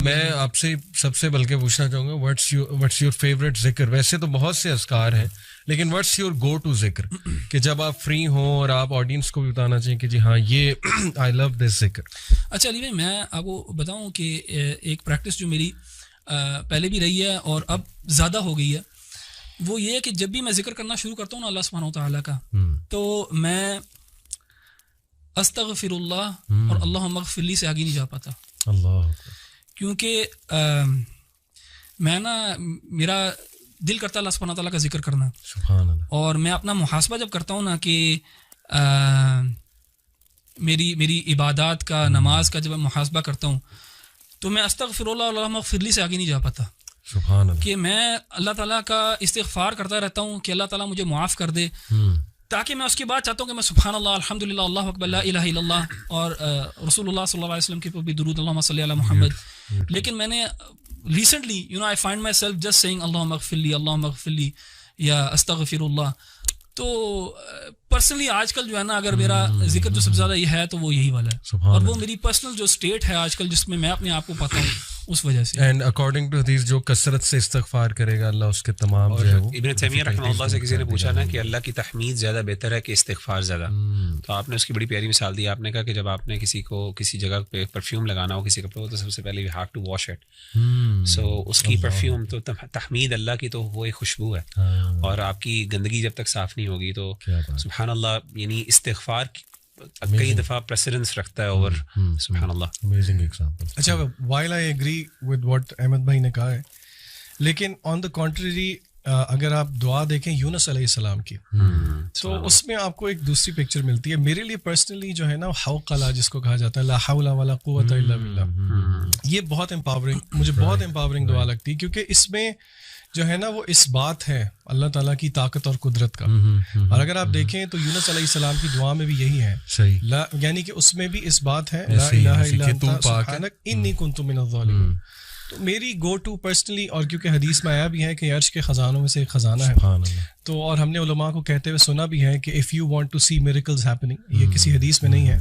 میں آپ سے سب سے بلکہ پوچھنا چاہوں گا واٹس یور فیوریٹ ذکر؟ ویسے تو بہت سے اذکار ہیں لیکن واٹس یور گو ٹو ذکر کہ جب آپ فری ہوں اور آپ آڈینس کو بھی بتانا چاہیں کہ جی ہاں یہ آئی لو دس ذکر. اچھا علی بھائی میں آپ کو بتاؤں کہ ایک پریکٹس جو میری پہلے بھی رہی ہے اور اب زیادہ ہو گئی ہے وہ یہ ہے کہ جب بھی میں ذکر کرنا شروع کرتا ہوں نا اللہ سبحانہ و تعالیٰ کا تو میں استغفر اللہ اور اللہم اغفر لی سے آگے نہیں جا پاتا. اللہ کیونکہ میں نا میرا دل کرتا ہے اللہ سبحانہ تعالیٰ کا ذکر کرنا. سبحان اللہ. اور میں اپنا محاسبہ جب کرتا ہوں نا کہ میری عبادات کا نماز کا جب میں محاسبہ کرتا ہوں تو میں استغفر اللہ اللہم اغفر لی سے آگے نہیں جا پاتا. سبحان اللہ. کہ میں اللہ تعالیٰ کا استغفار کرتا رہتا ہوں کہ اللہ تعالیٰ مجھے معاف کر دے تاکہ میں اس کے بعد چاہتا ہوں کہ میں سبحان اللہ الحمدللہ اللہ اکبر لا الہ الا اللہ اور رسول اللہ صلی اللہ علیہ وسلم کے اوپر بھی درود اللہم صلی علی محمد. لیکن میں نے recently I find myself just seeing اللہم اغفر لی یا استغفر اللہ. تو پرسنلی آج کل جو ہے نا اگر میرا ذکر جو سب سے زیادہ یہ ہے تو وہ یہی والا ہے اور وہ میری پرسنل جو اسٹیٹ ہے آج کل جس میں میں اپنے آپ کو پاتا ہوں اس وجہ سے. اینڈ اکارڈنگ ٹو حدیث جو کثرت سے استغفار کرے گا اللہ اس کے تمام جو ہے وہ. ابن تیمیہ رحمہ اللہ سے کسی نے پوچھا نا کہ اللہ کی تحمید زیادہ بہتر ہے کہ استغفار زیادہ, تو آپ نے اس کی بڑی پیاری مثال دی. آپ نے کہا کہ جب آپ نے کسی کو کسی جگہ پہ پرفیوم لگانا ہو کسی کپڑے کو تو سب سے پہلے you have to wash it. So اس کی پرفیوم تو تحمید اللہ کی تو وہ ایک خوشبو ہے اور آپ کی گندگی جب تک صاف نہیں ہوگی تو سبحان اللہ یعنی استغفار کئی دفعہ پریسیڈنس رکھتا ہے اور سبحان اللہ. Amazing example. اچھا while I agree with what Ahmed بھائی نے کہا ہے لیکن آن دا کنٹریری اگر آپ دعا دیکھیں یونس علیہ السلام کی تو اس میں آپ کو ایک دوسری پکچر ملتی ہے. میرے لیے پرسنلی جو ہے نا حوقلہ جس کو کہا جاتا ہے لا حول ولا قوت الا باللہ, یہ بہت امپاورنگ مجھے بہت امپاورنگ دعا لگتی ہے کیونکہ اس میں جو ہے نا وہ اس بات ہے اللہ تعالیٰ کی طاقت اور قدرت کا. اور اگر آپ دیکھیں تو یونس علیہ السلام کی دعا میں بھی یہی ہے یعنی کہ اس میں بھی اس بات ہے لا الہ الا انت سبحانک انی کنت من الظالمین. تو میری گو ٹو پرسنلی اور کیونکہ حدیث میں آیا بھی ہے کہ عرش کے خزانوں میں سے ایک خزانہ ہے تو اور ہم نے علماء کو کہتے ہوئے سنا بھی ہے کہ if you want to see miracles happening, یہ کسی حدیث میں نہیں ہے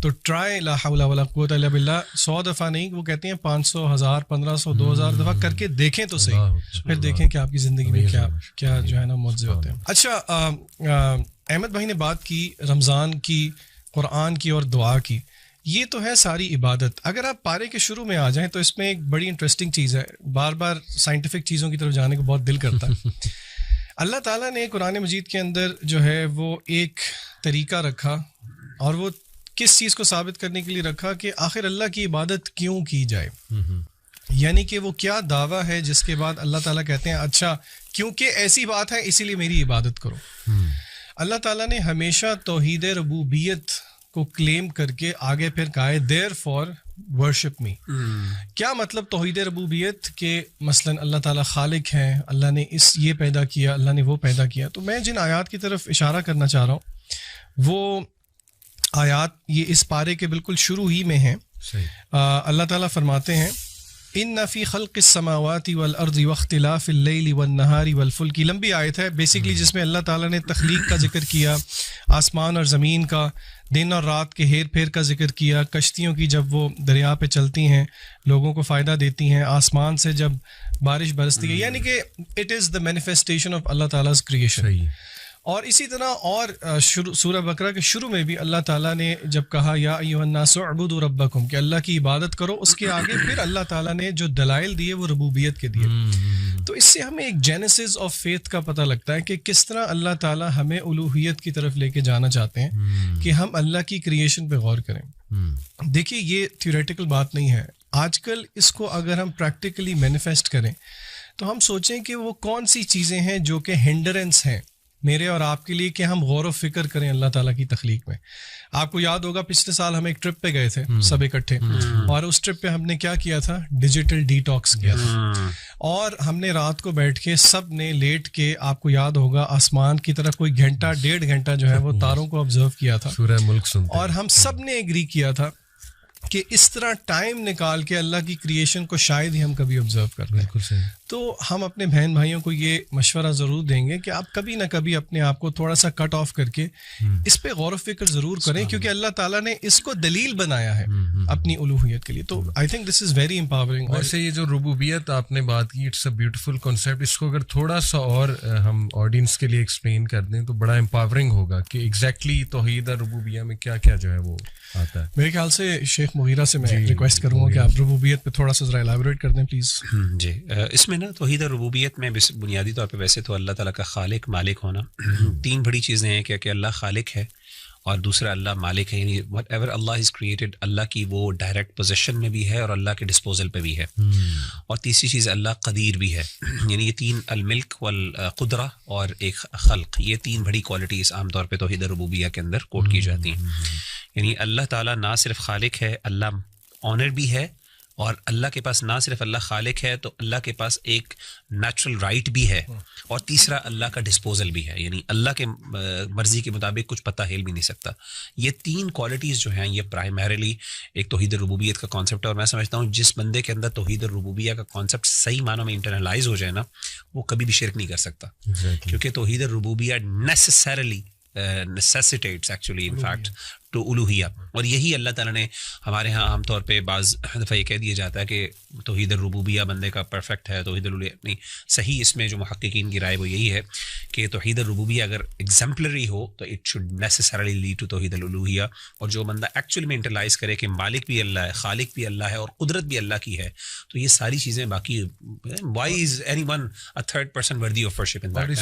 تو ٹرائی لا حول ولا قوت الا باللہ 100 دفعہ نہیں وہ کہتے ہیں 500 1000 1500 2000 دفعہ کر کے دیکھیں تو صحیح, پھر دیکھیں کہ آپ کی زندگی میں کیا جو ہے نا معجزے ہوتے ہیں. اچھا احمد بھائی نے بات کی رمضان کی, قرآن کی اور دعا کی, یہ تو ہے ساری عبادت. اگر آپ پارے کے شروع میں آ جائیں تو اس میں ایک بڑی انٹرسٹنگ چیز ہے, بار بار سائنٹیفک چیزوں کی طرف جانے کو بہت دل کرتا ہے. اللہ تعالیٰ نے قرآن مجید کے اندر جو ہے وہ ایک طریقہ رکھا اور وہ کس چیز کو ثابت کرنے کے لیے رکھا کہ آخر اللہ کی عبادت کیوں کی جائے, یعنی کہ وہ کیا دعویٰ ہے جس کے بعد اللہ تعالیٰ کہتے ہیں اچھا کیونکہ ایسی بات ہے اسی لیے میری عبادت کرو. اللہ تعالیٰ نے ہمیشہ توحید ربوبیت کو کلیم کر کے آگے پھر کہا ہے دیر فار ورشپ می. کیا مطلب توحید ربوبیت کہ مثلا اللہ تعالیٰ خالق ہیں, اللہ نے یہ پیدا کیا, اللہ نے وہ پیدا کیا. تو میں جن آیات کی طرف اشارہ کرنا چاہ رہا ہوں وہ آیات یہ اس پارے کے بالکل شروع ہی میں ہیں. اللہ تعالیٰ فرماتے ہیں ان فی خلق السماوات والارض واختلاف اللیل والنہار والفلک. لمبی آیت ہے بیسیکلی جس میں اللہ تعالیٰ نے تخلیق کا ذکر کیا, آسمان اور زمین کا, دن اور رات کے ہیر پھیر کا ذکر کیا, کشتیوں کی جب وہ دریا پہ چلتی ہیں لوگوں کو فائدہ دیتی ہیں, آسمان سے جب بارش برستی ہے, یعنی کہ it is the manifestation of Allah تعالیٰ کریشن. اور اسی طرح اور سورہ بقرہ کے شروع میں بھی اللہ تعالیٰ نے جب کہا یا ایھا الناس اعبدوا ربکم کہ اللہ کی عبادت کرو, اس کے آگے پھر اللہ تعالیٰ نے جو دلائل دیے وہ ربوبیت کے دیے. تو اس سے ہمیں ایک جینیسس آف فیتھ کا پتہ لگتا ہے کہ کس طرح اللہ تعالیٰ ہمیں الوہیت کی طرف لے کے جانا چاہتے ہیں کہ ہم اللہ کی کریشن پہ غور کریں. دیکھیے یہ تھیوریٹیکل بات نہیں ہے, آج کل اس کو اگر ہم پریکٹیکلی مینیفیسٹ کریں تو ہم سوچیں کہ وہ کون سی چیزیں ہیں جو کہ ہنڈرنس ہیں میرے اور آپ کے لیے کہ ہم غور و فکر کریں اللہ تعالیٰ کی تخلیق میں. آپ کو یاد ہوگا پچھلے سال ہم ایک ٹرپ پہ گئے تھے سب اکٹھے, اور اس ٹرپ پہ ہم نے کیا کیا تھا, ڈیجیٹل ڈی ٹاکس کیا تھا, اور ہم نے رات کو بیٹھ کے سب نے لیٹ کے آپ کو یاد ہوگا آسمان کی طرف کوئی گھنٹہ 1.5 گھنٹہ جو ہے وہ تاروں کو آبزرو کیا تھا, سورہ ملک سنتے, اور ہم سب نے ایگری کیا تھا کہ اس طرح ٹائم نکال کے اللہ کی کریشن کو شاید ہی ہم کبھی آبزرو کر لیں. بالکل صحیح. تو ہم اپنے بہن بھائیوں کو یہ مشورہ ضرور دیں گے کہ آپ کبھی نہ کبھی اپنے آپ کو تھوڑا سا کٹ آف کر کے اس پہ غور و فکر ضرور کریں, کیونکہ اللہ تعالیٰ نے اس کو دلیل بنایا ہے اپنی الوہیت کے لیے. تو I think this is very empowering. ویسے یہ جو ربوبیت آپ نے بات کی, اٹس اے بیوٹیفل کانسیپٹ. اس کو اگر تھوڑا سا اور ہم آڈینس کے لیے ایکسپلین کر دیں تو بڑا امپاورنگ ہوگا کہ ایگزیکٹلی توحید ربوبیہ میں کیا کیا جو ہے وہ آتا ہے. میرے خیال سے شیخ مغیرہ سے میں ریکویسٹ کروں گا کہ آپ ربوبیت پہ تھوڑا سا ذرا الیبوریٹ کر دیں پلیز. جی, اس میں نا توحید ربوبیت میں بنیادی طور پہ ویسے تو اللہ تعالیٰ کا خالق مالک ہونا, تین بڑی چیزیں ہیں کہ اللہ خالق ہے اور دوسرا اللہ مالک ہے, یعنی whatever Allah is created Allah کی وہ ڈائریکٹ پوزیشن میں بھی ہے اور اللہ کے ڈسپوزل پہ بھی ہے, اور تیسری چیز اللہ قدیر بھی ہے. یعنی یہ تین, الملک والقدرہ اور ایک خلق, یہ تین بڑی کوالٹیز عام طور پہ توحید ربوبیہ کے اندر کوٹ کی جاتی ہیں. یعنی اللہ تعالیٰ نہ صرف خالق ہے, اللہ آنر بھی ہے, اور اللہ کے پاس نہ صرف اللہ خالق ہے تو اللہ کے پاس ایک نیچرل رائٹ بھی ہے, اور تیسرا اللہ کا ڈسپوزل بھی ہے, یعنی اللہ کے مرضی کے مطابق کچھ پتہ ہل بھی نہیں سکتا. یہ تین کوالٹیز جو ہیں یہ پرائمریلی ایک توحید ربوبیت کا کانسیپٹ ہے, اور میں سمجھتا ہوں جس بندے کے اندر توحید ربوبیہ کا کانسیپٹ صحیح معنوں میں انٹرنلائز ہو جائے نا, وہ کبھی بھی شرک نہیں کر سکتا, کیونکہ توحید ربوبیہ necessarily necessitates actually in fact to الوہیہ. اور یہی اللہ تعالیٰ نے ہمارے ہاں عام طور پہ بعض دفعہ یہ کہہ دیا جاتا ہے کہ توحید الربوبیہ بندے کا پرفیکٹ ہے, توحید الوہیہ نہیں. صحیح اس میں جو محققین کی رائے وہ یہی ہے کہ توحید الربوبیہ اگر ایگزمپلری ہو تو it should necessarily lead to توحید الالوہیہ, اور جو بندہ ایکچوئل میں انٹرلائز کرے کہ مالک بھی اللہ ہے, خالق بھی اللہ ہے, اور قدرت بھی اللہ کی ہے, تو یہ ساری چیزیں باقی why is anyone a third person worthy of worship in that.